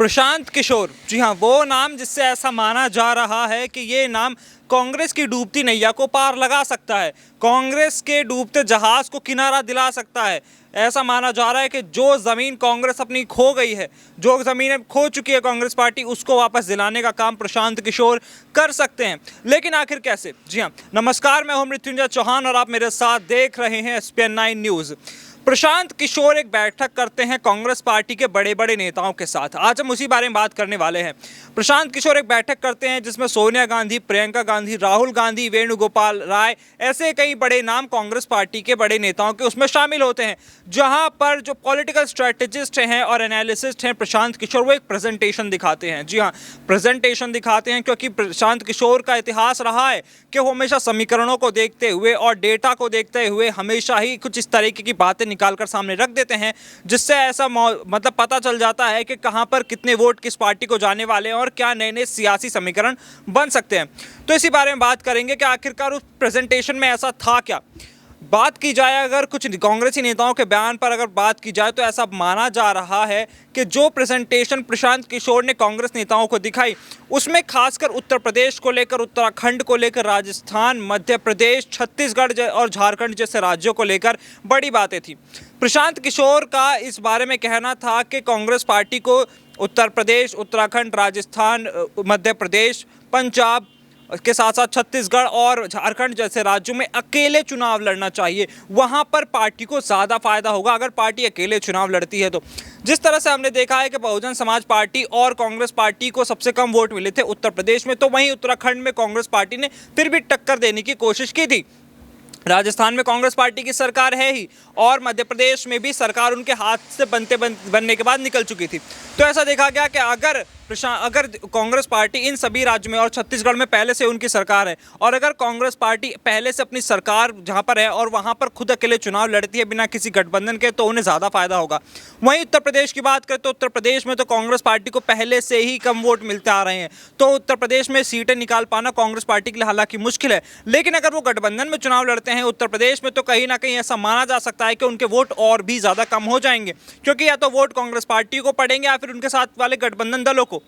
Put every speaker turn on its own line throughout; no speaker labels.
प्रशांत किशोर, जी हाँ, वो नाम जिससे ऐसा माना जा रहा है कि ये नाम कांग्रेस की डूबती नैया को पार लगा सकता है, कांग्रेस के डूबते जहाज को किनारा दिला सकता है। ऐसा माना जा रहा है कि जो ज़मीन कांग्रेस अपनी खो गई है, जो ज़मीनें खो चुकी है कांग्रेस पार्टी, उसको वापस दिलाने का काम प्रशांत किशोर कर सकते हैं। लेकिन आखिर कैसे? जी हाँ, नमस्कार, मैं हूं मृत्युंजय चौहान और आप मेरे साथ देख रहे हैं SPN9 न्यूज़। प्रशांत किशोर एक बैठक करते हैं कांग्रेस पार्टी के बड़े बड़े नेताओं के साथ। आज हम उसी बारे में बात करने वाले हैं। प्रशांत किशोर एक बैठक करते हैं जिसमें सोनिया गांधी, प्रियंका गांधी, राहुल गांधी, वेणुगोपाल राय, ऐसे कई बड़े नाम कांग्रेस पार्टी के बड़े नेताओं के उसमें शामिल होते हैं। जहां पर जो पॉलिटिकल स्ट्रेटेजिस्ट हैं और एनालिसिस्ट हैं प्रशांत किशोर, वो एक प्रेजेंटेशन दिखाते हैं। जी हाँ, प्रेजेंटेशन दिखाते हैं क्योंकि प्रशांत किशोर का इतिहास रहा है कि वो हमेशा समीकरणों को देखते हुए और डेटा को देखते हुए हमेशा ही कुछ इस तरीके की बातें निकालकर सामने रख देते हैं, जिससे ऐसा मतलब पता चल जाता है कि कहां पर कितने वोट किस पार्टी को जाने वाले हैं और क्या नए नए सियासी समीकरण बन सकते हैं। तो इसी बारे में बात करेंगे कि आखिरकार उस प्रेजेंटेशन में ऐसा था क्या। बात की जाए अगर कुछ कांग्रेसी नेताओं के बयान पर अगर बात की जाए तो ऐसा माना जा रहा है कि जो प्रेजेंटेशन प्रशांत किशोर ने कांग्रेस नेताओं को दिखाई, उसमें खासकर उत्तर प्रदेश को लेकर, उत्तराखंड को लेकर, राजस्थान, मध्य प्रदेश, छत्तीसगढ़ और झारखंड जैसे राज्यों को लेकर बड़ी बातें थी। प्रशांत किशोर का इस बारे में कहना था कि कांग्रेस पार्टी को उत्तर प्रदेश, उत्तराखंड, राजस्थान, मध्य प्रदेश, पंजाब के साथ साथ छत्तीसगढ़ और झारखंड जैसे राज्यों में अकेले चुनाव लड़ना चाहिए। वहां पर पार्टी को ज़्यादा फायदा होगा अगर पार्टी अकेले चुनाव लड़ती है। तो जिस तरह से हमने देखा है कि बहुजन समाज पार्टी और कांग्रेस पार्टी को सबसे कम वोट मिले थे उत्तर प्रदेश में, तो वहीं उत्तराखंड में कांग्रेस पार्टी ने फिर भी टक्कर देने की कोशिश की थी। राजस्थान में कांग्रेस पार्टी की सरकार है ही और मध्य प्रदेश में भी सरकार उनके हाथ से बनने के बाद निकल चुकी थी। तो ऐसा देखा गया कि अगर कांग्रेस पार्टी इन सभी राज्यों में और छत्तीसगढ़ में पहले से उनकी सरकार है और अगर कांग्रेस पार्टी पहले से अपनी सरकार जहां पर है और वहां पर खुद अकेले चुनाव लड़ती है बिना किसी गठबंधन के, तो उन्हें ज़्यादा फायदा होगा। वहीं उत्तर प्रदेश की बात करें तो उत्तर प्रदेश में तो कांग्रेस पार्टी को पहले से ही कम वोट मिलते आ रहे हैं, तो उत्तर प्रदेश में सीटें निकाल पाना कांग्रेस पार्टी के लिए हालांकि मुश्किल है। लेकिन अगर वो गठबंधन में चुनाव लड़ते हैं उत्तर प्रदेश में, तो कहीं ना कहीं ऐसा माना जा सकता है कि उनके वोट और भी ज़्यादा कम हो जाएंगे, क्योंकि या तो वोट कांग्रेस पार्टी को पड़ेंगे या फिर उनके साथ वाले गठबंधन दलों को।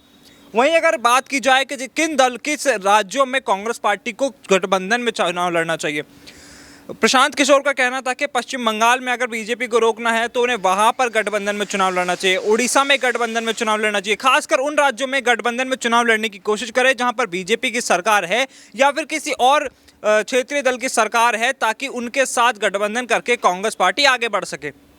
वहीं अगर बात की जाए कि किस राज्यों में कांग्रेस पार्टी को गठबंधन में चुनाव लड़ना चाहिए, प्रशांत किशोर का कहना था कि पश्चिम बंगाल में अगर बीजेपी को रोकना है तो उन्हें वहां पर गठबंधन में चुनाव लड़ना चाहिए, उड़ीसा में गठबंधन में चुनाव लड़ना चाहिए। खासकर उन राज्यों में गठबंधन में चुनाव लड़ने की कोशिश करें जहां पर बीजेपी की सरकार है या फिर किसी और क्षेत्रीय दल की सरकार है, ताकि उनके साथ गठबंधन करके कांग्रेस पार्टी आगे बढ़ सके।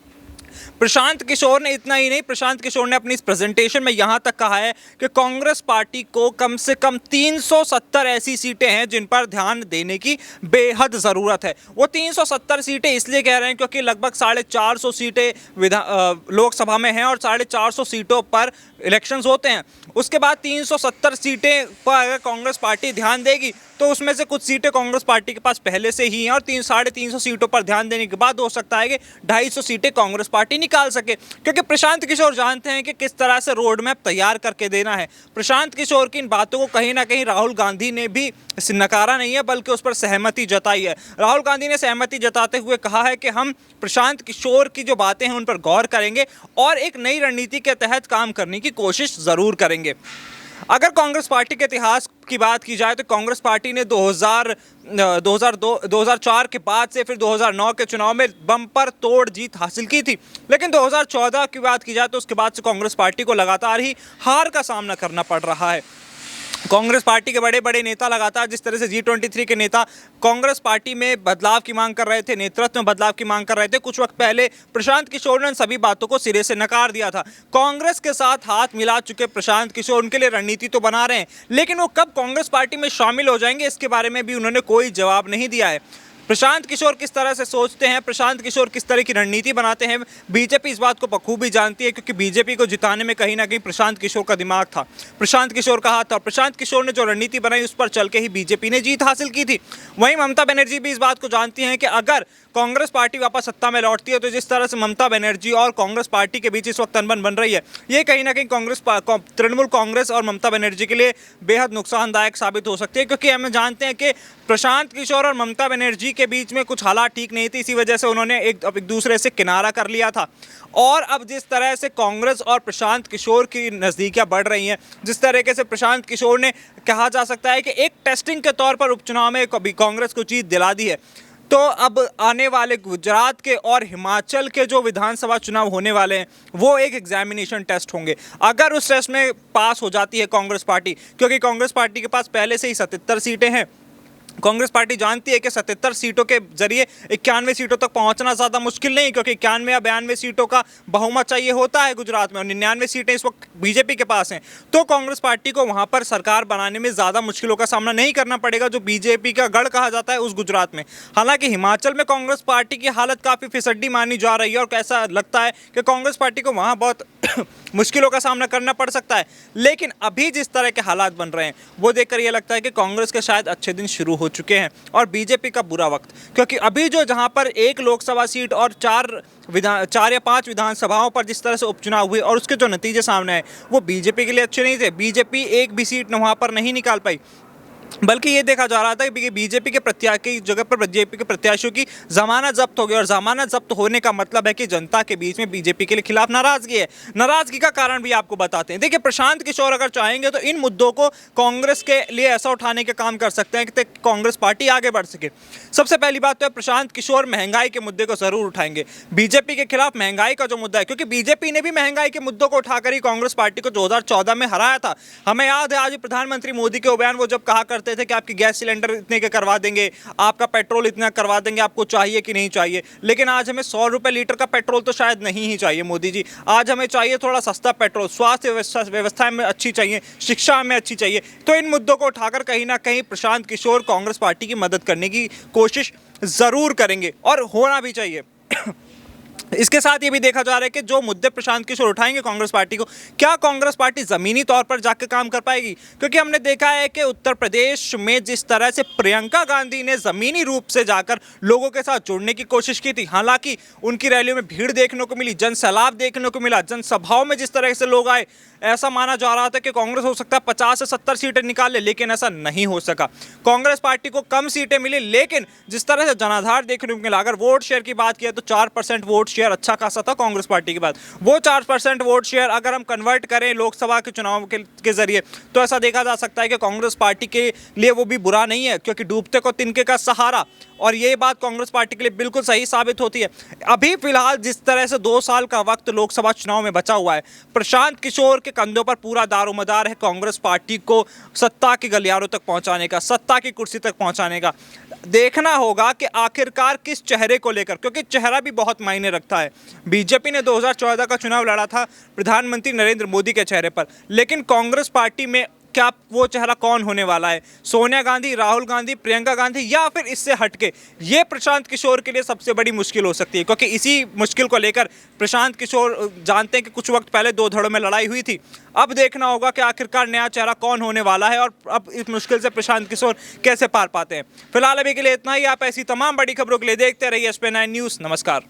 प्रशांत किशोर ने इतना ही नहीं, प्रशांत किशोर ने अपनी इस प्रेजेंटेशन में यहां तक कहा है कि कांग्रेस पार्टी को कम से कम 370 ऐसी सीटें हैं जिन पर ध्यान देने की बेहद ज़रूरत है। वो 370 सीटें इसलिए कह रहे हैं क्योंकि लगभग 450 सीटें लोकसभा में हैं और 450 सीटों पर इलेक्शंस होते हैं। उसके बाद 370 सीटें पर अगर कांग्रेस पार्टी ध्यान देगी तो उसमें से कुछ सीटें कांग्रेस पार्टी के पास पहले से ही हैं और 350 सीटों पर ध्यान देने के बाद हो सकता है कि 250 सीटें कांग्रेस पार्टी निकाल सके, क्योंकि प्रशांत किशोर जानते हैं कि किस तरह से रोड मैप तैयार करके देना है। प्रशांत किशोर की इन बातों को कहीं ना कहीं राहुल गांधी ने भी नकारा नहीं है, बल्कि उस पर सहमति जताई है। राहुल गांधी ने सहमति जताते हुए कहा है कि हम प्रशांत किशोर की जो बातें हैं उन पर गौर करेंगे और एक नई रणनीति के तहत काम करने की कोशिश ज़रूर करेंगे। अगर कांग्रेस पार्टी के इतिहास की बात की जाए तो कांग्रेस पार्टी ने 2004 के बाद से फिर 2009 के चुनाव में बम्पर तोड़ जीत हासिल की थी, लेकिन 2014 की बात की जाए तो उसके बाद से कांग्रेस पार्टी को लगातार ही हार का सामना करना पड़ रहा है। कांग्रेस पार्टी के बड़े बड़े नेता लगातार जिस तरह से G23 के नेता कांग्रेस पार्टी में बदलाव की मांग कर रहे थे, नेतृत्व में बदलाव की मांग कर रहे थे, कुछ वक्त पहले प्रशांत किशोर ने सभी बातों को सिरे से नकार दिया था। कांग्रेस के साथ हाथ मिला चुके प्रशांत किशोर उनके लिए रणनीति तो बना रहे हैं, लेकिन वो कब कांग्रेस पार्टी में शामिल हो जाएंगे इसके बारे में भी उन्होंने कोई जवाब नहीं दिया है। प्रशांत किशोर किस तरह से सोचते हैं, प्रशांत किशोर किस तरह की रणनीति बनाते हैं, बीजेपी इस बात को बखूबी जानती है, क्योंकि बीजेपी को जिताने में कहीं ना कहीं प्रशांत किशोर का दिमाग था, प्रशांत किशोर का हाथ था। प्रशांत किशोर ने जो रणनीति बनाई उस पर चल के ही बीजेपी ने जीत हासिल की थी। वहीं ममता बनर्जी भी इस बात को जानती हैं कि अगर कांग्रेस पार्टी वापस सत्ता में लौटती है तो जिस तरह से ममता बनर्जी और कांग्रेस पार्टी के बीच इस वक्त अनबन बन रही है, ये कहीं ना कहीं तृणमूल कांग्रेस और ममता बनर्जी के लिए बेहद नुकसानदायक साबित हो सकती है, क्योंकि हम जानते हैं कि प्रशांत किशोर और ममता बनर्जी के बीच में कुछ हालात ठीक नहीं थी। इसी वजह से उन्होंने एक दूसरे से किनारा कर लिया था। और अब जिस तरह से कांग्रेस और प्रशांत किशोर की नज़दीकियां बढ़ रही हैं, जिस तरीके से प्रशांत किशोर ने कहा जा सकता है कि एक टेस्टिंग के तौर पर उपचुनाव में कभी कांग्रेस को जीत दिला दी है, तो अब आने वाले गुजरात के और हिमाचल के जो विधानसभा चुनाव होने वाले हैं वो एक एग्जामिनेशन टेस्ट होंगे। अगर उस टेस्ट में पास हो जाती है कांग्रेस पार्टी, क्योंकि कांग्रेस पार्टी के पास पहले से ही 77 सीटें हैं, कांग्रेस पार्टी जानती है कि 77 सीटों के जरिए 91 सीटों तक पहुंचना ज़्यादा मुश्किल नहीं, क्योंकि 91 या 92 सीटों का बहुमत चाहिए होता है गुजरात में, और 99 सीटें इस वक्त बीजेपी के पास हैं। तो कांग्रेस पार्टी को वहां पर सरकार बनाने में ज़्यादा मुश्किलों का सामना नहीं करना पड़ेगा, जो बीजेपी का गढ़ कहा जाता है उस गुजरात में। हालांकि हिमाचल में कांग्रेस पार्टी की हालत काफ़ी फिसड्डी मानी जा रही है और ऐसा लगता है कि कांग्रेस पार्टी को वहाँ बहुत मुश्किलों का सामना करना पड़ सकता है। लेकिन अभी जिस तरह के हालात बन रहे हैं वो देखकर यह लगता है कि कांग्रेस के शायद अच्छे दिन शुरू हो चुके हैं और बीजेपी का बुरा वक्त, क्योंकि अभी जो जहां पर एक लोकसभा सीट और 4 या 5 विधानसभाओं पर जिस तरह से उपचुनाव हुए और उसके जो नतीजे सामने आए वो बीजेपी के लिए अच्छे नहीं थे। बीजेपी एक भी सीट वहां पर नहीं निकाल पाई, बल्कि ये देखा जा रहा था कि बीजेपी के प्रत्याशी की जगह पर बीजेपी के प्रत्याशियों की जमानत जब्त हो गई, और जमानत जब्त होने का मतलब है कि जनता के बीच में बीजेपी के खिलाफ नाराजगी है। नाराजगी का कारण भी आपको बताते हैं। देखिए, प्रशांत किशोर अगर चाहेंगे तो इन मुद्दों को कांग्रेस के लिए ऐसा उठाने के काम कर सकते हैं कि कांग्रेस पार्टी आगे बढ़ सके। सबसे पहली बात तो है, प्रशांत किशोर महंगाई के मुद्दे को जरूर उठाएंगे, बीजेपी के खिलाफ महंगाई का जो मुद्दा है, क्योंकि बीजेपी ने भी महंगाई के मुद्दों को उठाकर ही कांग्रेस पार्टी को 2014 में हराया था। हमें याद है आज प्रधानमंत्री मोदी के बयान वो जब कहा करते थे कि आपकी गैस सिलेंडर इतने के करवा देंगे, आपका पेट्रोल इतना करवा देंगे, आपको चाहिए कि नहीं चाहिए। लेकिन आज हमें 100 रुपए लीटर का पेट्रोल तो शायद नहीं ही चाहिए मोदी जी। आज हमें चाहिए थोड़ा सस्ता पेट्रोल, स्वास्थ्य व्यवस्था में अच्छी चाहिए, शिक्षा में अच्छी चाहिए। तो इन मुद्दों को उठाकर कहीं ना कहीं प्रशांत किशोर कांग्रेस पार्टी की मदद करने की कोशिश जरूर करेंगे और होना भी चाहिए। इसके साथ ये भी देखा जा रहा है कि जो मुद्दे प्रशांत किशोर उठाएंगे कांग्रेस पार्टी को, क्या कांग्रेस पार्टी जमीनी तौर पर जाकर काम कर पाएगी? क्योंकि हमने देखा है कि उत्तर प्रदेश में जिस तरह से प्रियंका गांधी ने जमीनी रूप से जाकर लोगों के साथ जुड़ने की कोशिश की थी, हालांकि उनकी रैलियों में भीड़ देखने को मिली, जनसैलाब देखने को मिला, जनसभाओं में जिस तरह से लोग आए, ऐसा माना जा रहा था कि कांग्रेस हो सकता है 50 से 70 सीटें निकाल ले, लेकिन ऐसा नहीं हो सका। कांग्रेस पार्टी को कम सीटें मिली, लेकिन जिस तरह से जनाधार देखने को मिला, अगर वोट शेयर की बात किया तो 4% वोट शेयर अच्छा खासा था कांग्रेस पार्टी के बाद। वो 4% वोट शेयर अगर हम कन्वर्ट करें लोकसभा के चुनाव के जरिए तो ऐसा देखा जा सकता है कि कांग्रेस पार्टी के लिए वो भी बुरा नहीं है, क्योंकि डूबते को तिनके का सहारा, और ये बात कांग्रेस पार्टी के लिए बिल्कुल सही साबित होती है। अभी फिलहाल जिस तरह से 2 साल का वक्त लोकसभा चुनाव में बचा हुआ है, प्रशांत किशोर के कंधों पर पूरा दारोमदार है कांग्रेस पार्टी को सत्ता के गलियारों तक पहुंचाने का, सत्ता की कुर्सी तक पहुंचाने का। देखना होगा कि आखिरकार किस चेहरे को लेकर, क्योंकि चेहरा भी बहुत मायने रखता है। बीजेपी ने 2014 का चुनाव लड़ा था प्रधानमंत्री नरेंद्र मोदी के चेहरे पर, लेकिन कांग्रेस पार्टी में क्या वो चेहरा कौन होने वाला है? सोनिया गांधी, राहुल गांधी, प्रियंका गांधी, या फिर इससे हटके? ये प्रशांत किशोर के लिए सबसे बड़ी मुश्किल हो सकती है, क्योंकि इसी मुश्किल को लेकर प्रशांत किशोर जानते हैं कि कुछ वक्त पहले 2 धड़ों में लड़ाई हुई थी। अब देखना होगा कि आखिरकार नया चेहरा कौन होने वाला है और अब इस मुश्किल से प्रशांत किशोर कैसे पार पाते हैं। फिलहाल अभी के लिए इतना ही। आप ऐसी तमाम बड़ी खबरों के लिए देखते रहिए SP9 न्यूज़। नमस्कार।